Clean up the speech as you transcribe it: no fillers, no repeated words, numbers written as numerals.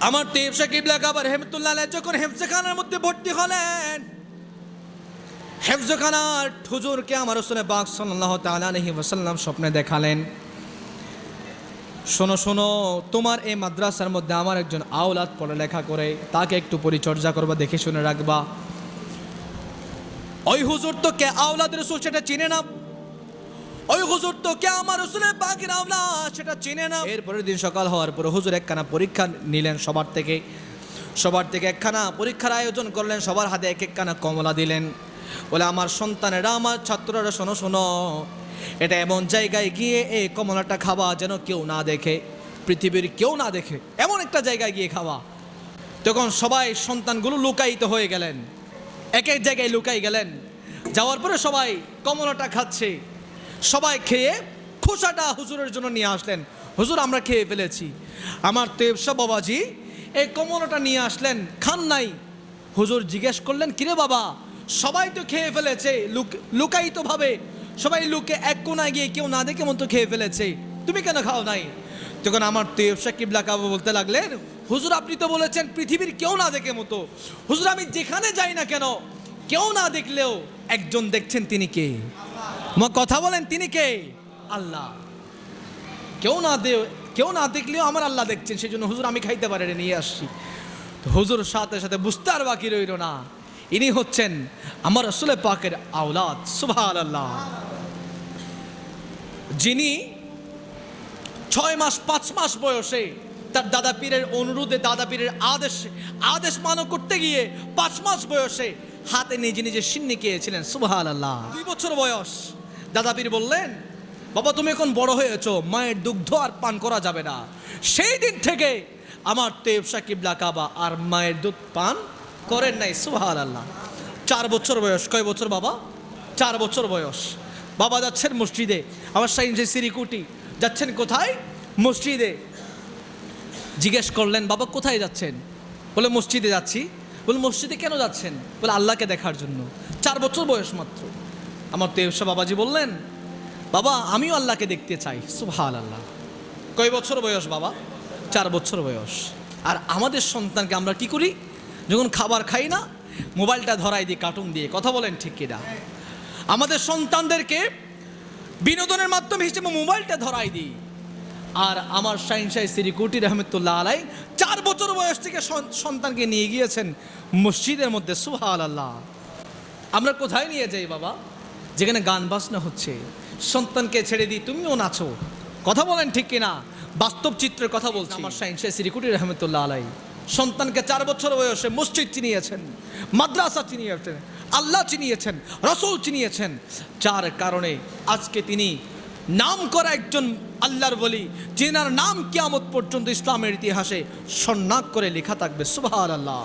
আমার তৈয়ব শাহ কিবলা কাবা রহমতুল্লাহ আলাইহি যখন হেফজখানার মধ্যে ভর্তি হলেন, হেফজখানার হুজুরকে আমার রাসূল পাক সাল্লাল্লাহু তাআলা আলাইহি ওয়াসাল্লাম স্বপ্নে দেখালেন, শোনো শোনো, তোমার এই মাদ্রাসার মধ্যে আমার একজন আওলাদ পড়ালেখা করে, তাকে একটু পরিচর্যা করবা, দেখে শুনে রাখবা। ওই হুজুর তো কে আওলাদ রাসূল সেটা চিনে না, ওই হুজুর তো কে আমার রাসূলের পাকের আওলাদ সেটা চিনে না। এরপরের দিন সকাল হওয়ার পরে হুজুর একখানা পরীক্ষা নিলেন, সবার থেকে একখানা পরীক্ষার আয়োজন করলেন, সবার হাতে এক একখানা কমলা দিলেন, বলে আমার সন্তানেরা, আমার ছাত্ররা, শোনো শোনো, এটা এমন জায়গায় গিয়ে এই কমলাটা খাওয়া যেন কেউ না দেখে, পৃথিবীর কেউ না দেখে, এমন একটা জায়গায় গিয়ে খাওয়া। তখন সবাই সন্তানগুলো লুকায়িত হয়ে গেলেন, এক এক জায়গায় লুকাই গেলেন। যাওয়ার পরে সবাই কমলাটা খাচ্ছে, সবাই খেয়ে খোসাটা হুজুরের জন্য নিয়ে আসলেন। হুজুর আমরা খেয়ে ফেলেছি। আমার তৈয়ব শাহ বাবাজি এই কমলাটা নিয়ে আসলেন, খান নাই। হুজুর জিজ্ঞেস করলেন, কিরে বাবা, সবাই তো খেয়ে ফেলেছে, লুকায়িতভাবে সবাই লুকে এক কোনায় গিয়ে কেউ না দেখে মতো খেয়ে ফেলেছে, তুমি কেন খাও নাই? তখন আমার তৈয়ব শাহ কিবলা কাবা বলতে লাগলেন, হুজুর আপনি তো বলেছেন পৃথিবীর কেউ না দেখে মতো। হুজুর আমি যেখানে যাই না কেন, কেউ না দেখলেও একজন দেখছেন, তিনি কে? আমার কথা বলেন, তিনি কে? আল্লাহ। কেউ না দেখলেও আমার আল্লাহ দেখছেন, সেই জন্য হুজুর আমি খাইতে পারি নিয়ে আসছি। তো হুজুর সাথে সাথে বুঝতে আর বাকি রইল না, ইনি হচ্ছেন আমার রাসূল পাকের আওলাদ। সুবহানাল্লাহ। যিনি 6 মাস 5 মাস বয়সে তার দাদা পীরের অনুরোধে, দাদা পীরের আদেশ মানো করতে গিয়ে 5 মাস বয়সে হাতে নিজে নিজে সিন্নি খেয়েছিলেন। সুবহানাল্লাহ। 2 বছর বয়স, দাদা পীর বললেন, বাবা তুমি এখন বড় হয়েছো, মায়ের দুগ্ধ আর পান করা যাবে না। সেই দিন থেকে আমার তৈয়ব শাহ কিবলা কাবা আর মায়ের দুধ পান করেন নাই। সুবহানাল্লাহ। 4 বছর বয়স। কয় বছর বাবা? 4 বছর বয়স। বাবা যাচ্ছেন মসজিদে, আমার শাহিন সিরিকুটি যাচ্ছেন কোথায়? মসজিদে। জিজ্ঞেস করলেন, বাবা কোথায় যাচ্ছেন? বলে মসজিদে যাচ্ছি। বলে মসজিদে কেন যাচ্ছেন? বলে আল্লাহকে দেখার জন্য। 4 বছর বয়স মাত্র। আমার তৈয়ব শাহ বাবাজি বললেন, বাবা আমিও আল্লাহকে দেখতে চাই। সুবহানাল্লাহ। কয় বছর বয়স বাবা? 4 বছর বয়স। আর আমাদের সন্তানকে আমরা কি করি? যখন খাবার খাই না, মোবাইলটা ধরাই দিই কার্টুন দিয়ে। কথা বলেন ঠিক কিনা? আমাদের সন্তানদেরকে বিনোদনের মাধ্যম হিসেবে মোবাইলটা ধরাই দিই। আর আমার শাহিন শাহ সিরিকুটি রহমতুল্লাহ আলাই 4 বছর বয়স থেকে সন্তানকে নিয়ে গিয়েছেন মসজিদের মধ্যে। সুবহানাল্লাহ। আমরা কোথায় নিয়ে যাই বাবা? যেখানে গান বাজনা হচ্ছে, সন্তানকে ছেড়ে দিই, তুমিও নাচো। কথা বলেন ঠিক কিনা? বাস্তব চিত্রের কথা বলছি। আমার শাহিন শাহ সিরিকুটি রহমতুল্লাহ আলাই সন্তানকে 4 বছর বয়সে মসজিদ চিনিয়েছেন, মাদ্রাসা চিনিয়েছেন, আল্লাহ চিনিয়েছেন, রাসূল চিনিয়েছেন, যার কারণে আজকে তিনি নাম করা একজন আল্লাহর ওলি, যিনার নাম কিয়ামত পর্যন্ত ইসলামের ইতিহাসে স্বর্ণাক্ষরে লেখা থাকবে। সুবহানাল্লাহ।